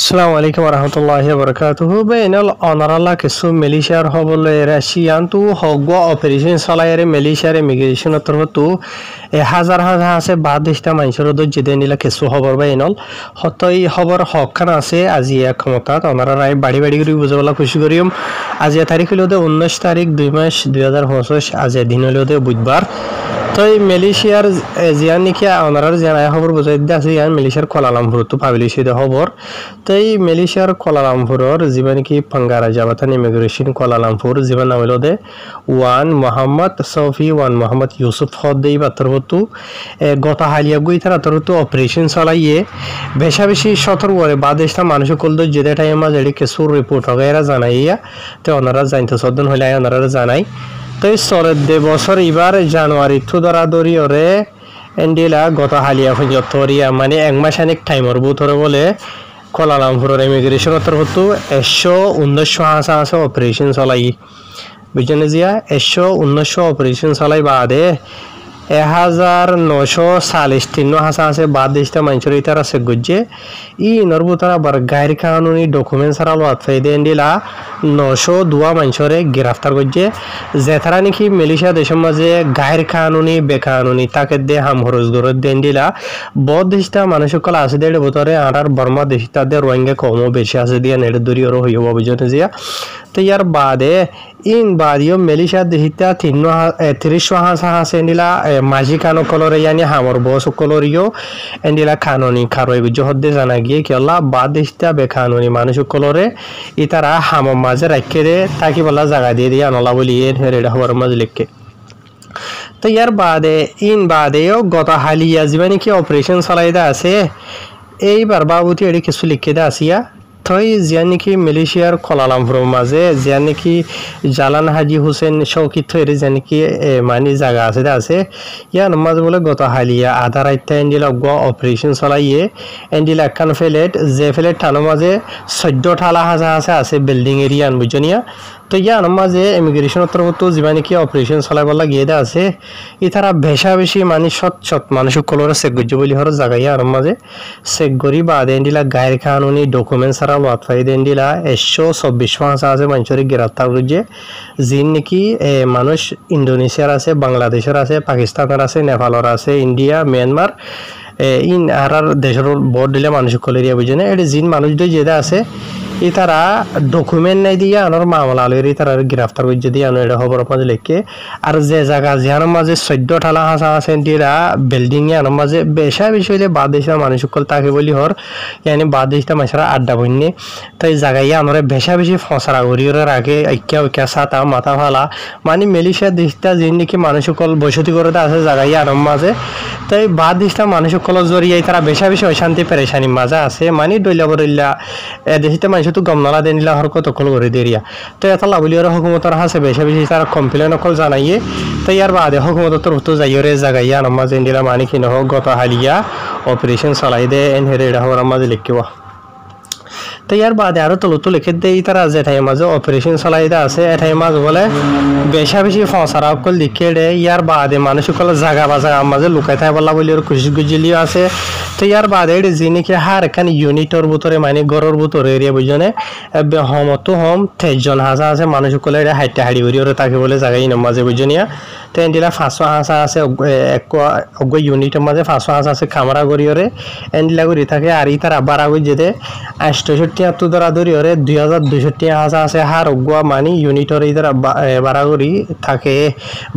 আসসালামু আলাইকুম রহমতুল্লাহি বরকাতুহু বেনাল অনারালা কিছু মেলিশিয়ার হবলে রাশিয়ান তু হগ অপারেশন চলাইরে মেলিশিয়ার ইমিগ্রেশন তরফতু হাজার হাজার আছে বাদিশটা মানুষের দজ্জে নিলা কিছু খবর বেনাল হতই খবর হকখান আছে আজি এক ক্ষমতা অনারা রায় বাড়ি বাড়ি করে বুঝাবলা খুশি করিম আজি তারিখ হলো 19 তারিখ 2 মাস 2025 আজি দিন হলো বুধবার তো মালয়েশিয়ার জিয়ান নাকি ওনার জানায় খবর বুঝাই দিয়ে আছে ইয়ান মালয়েশিয়ার কোয়ালালামপুর তো পাবলিশ হইতে খবর তো এই মালয়েশিয়ার কোয়ালালামপুরের যিবা নাকি পাঙ্গারা যাবাতান ইমিগ্রেশন কোয়ালালামপুর যিবা নাম হলো দে ওয়ান মোহাম্মদ সফি ওয়ান মোহাম্মদ ইউসুফ হদ্দেই বাতরবতু গত হালিয়া গই তারা তরতু অপারেশন চালাইয়ে বেশা বেশি সতর্ক করে বাদেশটা মানুষ কল দো যেটা টাইমা যেটি কেসুর রিপোর্ট হবে এরা জানাইয়া তো ওনারা জানতে সদন হইলে ওনারা জানাই তো চলে বছর এবার জানুয়ারি থু দরাদরি ওরে এন্ডিলা গত হালিয়া যতরিয়া মানে এক মাস অনেক টাইমর বুথরে বলে কোয়ালালামপুরের ইমিগ্রেশন তরফতু 119 হাসা আছে অপারেশন চলাই বুঝছেন জিয়া 119 অপারেশন চলাই বাদে 1943 হাসা আছে বাদেশটা মানুষের ইতার আছে গুজে নরবুতারা বার গায়ের কানুনি ডকুমেন্ট সারা লোয়াত ফাইদে এন্ডিলা 902 মানুষরে গ্রেফতার করছে যেতারা নাকি মালয়েশিয়া দেশের মাঝে গায়ের কানুনি বেকানুনি তাকে দে হাম হরজ গরত দেন দিলা বদেশটা মানুষ সকল আছে দেড় ভিতরে আর বর্মা দেশ তাদের রোহিঙ্গা কমও বেশি আছে দিয়া নেড়ে দূরি ওর হইব বুঝতে জিয়া তো ইয়ার বাদে বাদিও মালয়েশিয়া দেশিতা 30 হাসা আছে এন্ডিলা মাঝি কানো কলরে ইয়ানি হামর বস কলরিও এন্ডিলা কানুনি খারই গুজো হদ্দে জানা গিয়ে কেলা বাদেশটা বেকানুনি মানুষ কলরে ইতারা হাম মাঝে রাখে দে তাকে বলা জায়গা দিয়ে দিয়ে আনলা বলি রেডা হওয়ার মাঝে লিখে তো ইয়ার বাদেও গত হালিয়া যিবা নাকি অপারেশন চালাইদা আছে এইবার বাবুতি এটি কিছু লিখে দে আসিয়া থই জিয়া নাকি মালয়েশিয়ার কোয়ালালামপুরের মাঝে জিয়া নাকি জালান হাজি হোসেন শৌকিত থইরে জিয়া নাকি মানে জায়গা আছে ইয়ার মাঝে বলে গত হালিয়া আধা রাইতা এন্ডিলা অপারেশন চলাইয়ে এন্ডিলা একখান ফ্লেট যে ফ্লেট থানোর মাঝে 14 ঠালা হাজা আছে বিল্ডিং এরিয়ান বুঝনিয়া তো ইয়ার মাঝে ইমিগ্রেশন তরফতো যিবা নাকি অপারেশন চলাইবলা গিয়ে দে আছে ইতারা বেশা বেশি মানে সৎ মানুষ কলরে চেক গজ্জ বলি হর জায়গা ইয়ার মাঝে চেক গরি বাদে এন্ডিলা গায়ের কানুনি ডকুমেন্ট সারা লোয়াত ফাইদে এন্ডিলা 124 হাসা আছে মানুষের গ্রেফতার করছে যিন নাকি মানুষ ইন্দোনেশিয়ার আছে বাংলাদেশের আছে পাকিস্তানের আছে নেপালের আছে ইন্ডিয়া মিয়ানমার আর দেশের বড় দিলে মানুষ কলেরিয়া বুঝে না এটি যিন মানুষ যেটা আছে ইতারা ডকুমেন্ট নাই দিয়ে আনার মামলা লইরে ইতারা গ্রেফতার করছে দিয়ে আনো এটা খবর মাঝে লিখে আর যে জায়গা যেহার মাঝে 14 ঠালা হাসা আছে এরা বিল্ডিং এ আনার মাঝে বেশা বেশি হইলে বাদেশের মানুষ সকল তাকে বলি হর ইয়ানি বাদেশটা মানুষরা আড্ডা বন্যে তো এই জায়গায় আনরে বেশা বেশি ফসরা করি ওরা আগে ঐক্যা সাতা মাথা ফালা মানে মালয়েশিয়া দেশটা যে নাকি মানুষ সকল বসতি করে আছে জায়গায় আনার মাঝে তো এই বাদেশটা মানুষ সকল জড়িয়ে তারা বেশা বেশি অশান্তি পেরেশানি মাঝে আছে মানে দইলা বরিল্লা দেশটা মানুষ তো গমনালা দেনিলা হর কত কল করে দেরিয়া তো এত লাভলিয়র হুকুমতর হাসে বেশি বেশি তারা কমপ্লেন কল জানাইয়ে তো ইয়ার বাদে হুকুমত তরফতো যাইরে জাগাইয়া নামাজ এন্ডিলা মানে কি নহ গত হালিয়া অপারেশন চলাই দে এন হেরে হওয়ার মাঝে লিখিব তো ইয়ার বাদে আরো তলতো লিখে দেই তারা যে ঠাই মাঝে অপারেশন চলাইদা আছে এঠাই মাঝে বলে বেশা বেশি ফসরা কল লিখে দে ইয়ার বাদে মানুষ কল জায়গা বাজা মাঝে লুকাই থাই বলা বলি ওর খুশি গুজলিও আছে তো ইয়ার বাদে যে নাকি হার এখান ইউনিটর ভিতরে মানে গড়ের ভিতরে এরিয়া বুঝনে হমতো হম 23 জন হাসা আছে মানুষ কল এটা হাইটে হাড়ি করি ওরা তাকে বলে জায়গায় মাঝে বুঝনিয়া তো এন্ডিলা 500 হাসা আছে এক ইউনিটের মাঝে 500 হাসা আছে খামারা করি ওরে এন্ডিলা করি থাকে আর ইতার আবার আগে যেতে 68 ধরা ধরি ওরে 2200 হাসা আছে হার অগুয়া মানে ইউনিটর ইতার বাড়াগরি থাকে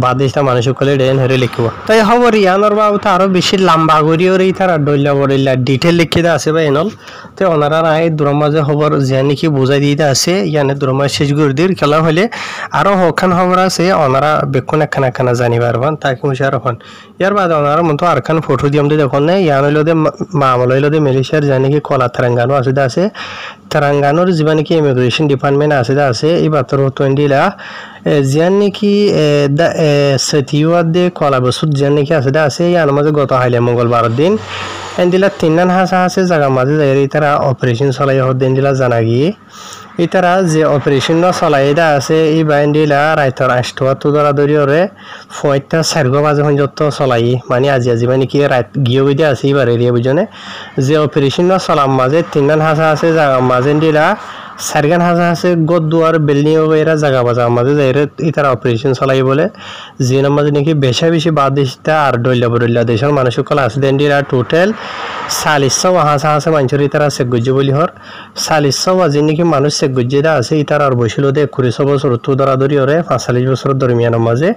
বাদেশটা মানুষ কলে ডেন হেরে লিখব তাই খবর ইয়ানোর বাবু তো আরো বেশি লম্বা করি ওরে ইতার ডইলা বড়িলা ডিটেল লিখে দে আছে বা এনল তো ওনারা নাই দূরের মাঝে খবর যে নাকি বুঝাই দিতে আছে ইয়ানে দূরের মাঝে শেষ করে দির খেলা হলে আরো হখান খবর আছে ওনারা বেক্ষণ একখানা জানি পারবেন তাকে মুশার হন ইয়ার বাদে ওনারা মতো আরখান ফটো দিয়াম দিয়ে দেখুন না ইয়ান হইলো দে মামলা হইলো দে মালয়েশিয়ার যে নাকি কলা তেলেঙ্গানো আছে তেলেঙ্গানোর যিবা নাকি ইমিগ্রেশন ডিপার্টমেন্ট আছে এই বাতর টোয়েন্টিলা জিয়ান নাকি সতীওয়াদ দে কলা বসুত জিয়ান নাকি আছে ইয়ার মাঝে গত হাইলে মঙ্গলবার দিন এন্দিলা তিননান হাসা হাসে জায়গা মাঝে যাই ইতারা অপারেশন চলাই হদ এন্দিলা জানা গিয়ে ইতারা যে অপারেশন চলাই দা আছে ই বাইন্দিলা রাইতর 8টা ধরা ধরি ওরে ফয়টা 4 বাজে যত চলাই মানে আজি মানে কি রাত গিয়ে বইতে আছে এবার এরিয়া বুঝনে যে অপারেশন চলাম মাঝে তিননান হাসা আছে জায়গা মাঝে দিলা সারগান হাসা আছে গদ দুয়ার বিল্ডিং এরা জায়গা বাজা মাঝে যাই ইতারা অপারেশন চলাই বলে যে নামাজে নাকি বেশি বাদ দিসটা আর ডইলা দেশের মানুষ সকল আছে দেন্ডিরা টোটাল 40 হাসা হাসা মানুষের ইতারা সে গুজ্জে বলি হর 40 বাজে নাকি মানুষ সে গুজ্জে দা আছে ইতার আর বসিল দে 21 বছর তো ধরি ওরে 45 বছর দরমিয়ান মাঝে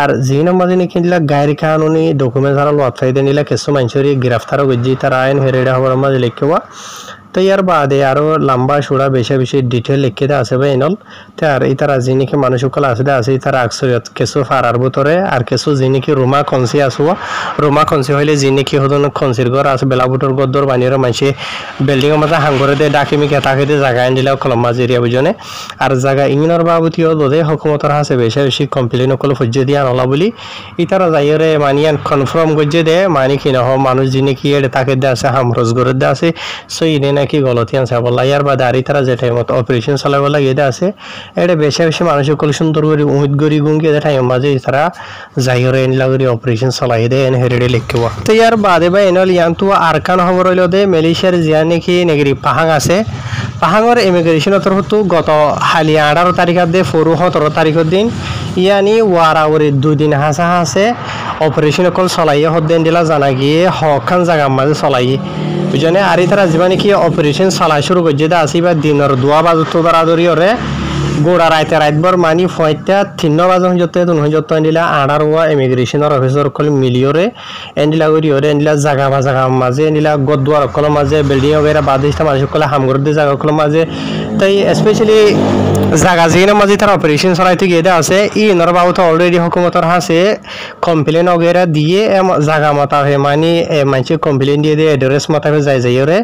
আর যে নামাজে নাকি দিলা গায়ের কানুনি ডকুমেন্ট হারা লোয়াত ফাইদে নিলা কিছু মানুষের গ্রেফতার গুজ্জি তার আইন হেরেডা হওয়ার মাঝে লিখবা তো ইয়ার বাদে আরো লম্বা সুড়া বেশি ডিটেল লিখে দেওয়া আছে এনল তো আর ইতারা যিনিকি মানুষ সকল আছে আছে ইতারা আকসরিয়ত কিছু ফারার ভিতরে আর কিছু যিনিকি রোমা খনসি আসব রোমা খনসি হইলে যিনিকি হদন খনসির ঘর আছে বেলাবুটর গদ্দর বানিয়ে মানসি বিল্ডিং মাঝে হাঙ্গরে দে ডাকিমি কেতাকে দে জায়গা আনদিলা কলম মাঝ এরিয়া বুঝনে আর জায়গা ইংনর বাবুতি হদে হকুমতর আছে বেশি কমপ্লেন কল ফজ্জে দিয়া নলা বলি ইতারা যাইরে মানিয়ান কনফার্ম গজ্জে দে মানি কি নহ মানুষ যিনিকি এড়ে তাকে দে আছে হামরজ ঘরে দে আছে সো ইনে নাকি গলতি আছে বলা ইয়ার বাদে আর ইতারা যে টাইমত অপারেশন চালাব লাগে এটা আছে এটা বেশি মানুষ সকল সুন্দর করে উমিদ গরি গুঙ্গি এটা টাইম মাঝে তারা যাইরে এনলা করে অপারেশন চালাই দে এন হেরেডে লিখব তো ইয়ার বাদে বা এনল ইয়ান্তু আরকান খবর হইল দে মালয়েশিয়ার জিয়া নাকি নেগরি পাহাং আছে পাহাঙর ইমিগ্রেশন তরফতো গত হালি 18 তারিখের দে 17 তারিখের দিন ইয়ানি ওয়ারাওরে 2 দিন হাসা হাসে অপারেশন কল চলাই হদ্দেন দিলা জানা গিয়ে হকান জায়গা মাঝে চলাই বুঝনে আর তারা যিমানে কি অপারেশন চলাই শুরু করছে দা আসিবা দিনের 2 বাজে তো ধরি ওরে গোড়া রাতভর মানি ফয়টা 3 বাজে যত এন্ডিলা আড়ার ওয়া ইমিগ্রেশনের অফিসার কল মিলিয়রে এন্ডিলা করি ওরে এন্ডিলা জায়গা মাঝে এন্ডিলা গদুয়ার কল মাঝে বিল্ডিং वगैरह বাদিশটা মানুষ কল হামগর দে জায়গা কল মাঝে তাই স্পেশালি জায়গা জিনা মাঝে তার অপারেশন চলাইতে গিয়ে দা আছে ই নরবাউত অলরেডি হুকুমতর হাসে কমপ্লেন वगैरह দিয়ে জায়গা মাতা হে মানি মানছে কমপ্লেন দিয়ে দে অ্যাড্রেস মাতা হে যাই ওরে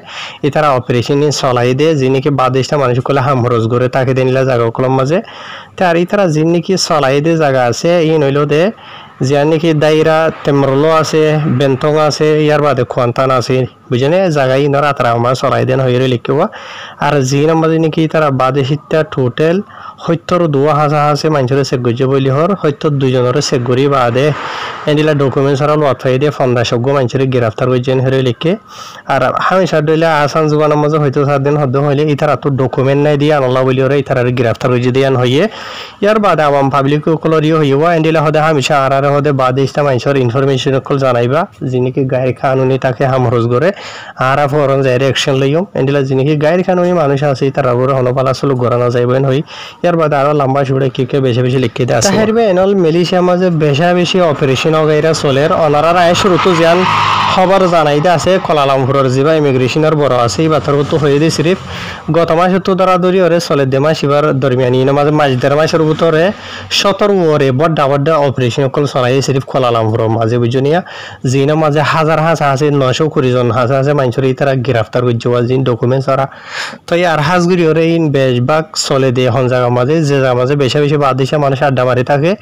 ই তারা অপারেশন চলাই দে যিনিকে বাদিশটা মানুষ কল হামরজ করে তাকে দেনিলা জায়গা কলম মাঝে তার ই তারা যিনিকে চলাই দে জায়গা আছে ই নইলো দে জিয়ান নাকি দাইরা তেমরলো আছে বেন্তং আছে ইয়ার বাদে খোয়ান্তান আছে বুঝেনে জায়গায় ইনারা তারা আমার চলাই দেন হয়ে লিখব আর জি নাম্বার নাকি তারা বাদে সিটা টোটাল 72 হাজার আছে মানুষের চেক গজে বলি হর 72 জনের চেক করি বাদে এন্ডিলা ডকুমেন্টস আর লোয়াত ফাই দিয়ে 1500 মানুষের গ্রেফতার করছেন হয়ে লিখে আর হামেশা দইলা আসান জুবানের মাঝে হয়তো 7 দিন হদ্দ হইলে ইতারা তো ডকুমেন্ট নাই দিয়ে আনলা বলি হরে ইতারা গ্রেফতার করছে দিয়ান হইয়ে ইয়ার বাদে আওয়াম পাবলিক কলরিও হইব এন্ডিলা হদে হামেশা আর হদে বাদে ইস্তা মানুষের ইনফরমেশন কল জানাইবা যিনিকি গায়ের কানুনি তাকে হামরজ করে আর ফরন যাই অ্যাকশন লইম এন্ডিলা যিনিকি গায়ের কানুনি মানুষ আছে তারা বড় হনপালা চলো গরানো যাইবেন হই ইয়ার বাদে আরো লম্বা ছুড়ে কি বেশি লিখে দে আছে তাহেরবে এনল মালয়েশিয়া মাঝে বেশি অপারেশন वगैरह চলের অনারা আয় শুরুতে জান খবর জানাইতে আছে কোলালামপুরের জিবা ইমিগ্রেশনের বড় আছে এই বাতর তো হয়ে দি সিরিফ গত মাসে তো ধরা ধরি ওরে চলে দে মাস এবার দরমিয়ানি মাঝে মাস দেড় মাসের ভিতরে 17 ওরে বড় অপারেশন কল চলাই সিরিফ কোলালামপুরের মাঝে বুঝনিয়া জিনা মাঝে হাজার আছে 920 জন আছে মানুষের তারা গ্রেফতার করছে জিন ডকুমেন্টস আর তো আর হাজগুড়ি ওরে ইন বেশবাগ চলে দে হন জায়গা মাঝে যে জায়গা মাঝে বেশি বাদ দিছে মানুষ আড্ডা মারি থাকে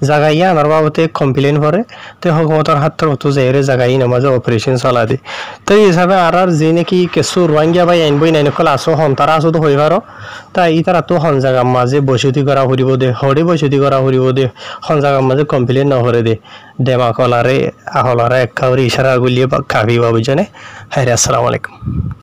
জায়গা ইয়া আনার বাবতে কমপ্লেন করে তো হুকুমতর হাত তো যাইরে জায়গা ইন মাঝে অপারেশন চলা দি তো এই হিসাবে আর যে নাকি কিছু রোহিঙ্গা বা আইনবই নাই নকল আসো হন তারা আসো তো হইবার তাই ই তারা তো হন জায়গা মাঝে বসতি করা হরিব দে হরে বসতি করা হরিব দে হন জায়গা মাঝে কমপ্লেন না হরে দে দেমা কলারে আহলারে এক কাউরি ইশারা গুলিয়ে কাফি বাবু জানে হ্যাঁ আসসালামু আলাইকুম।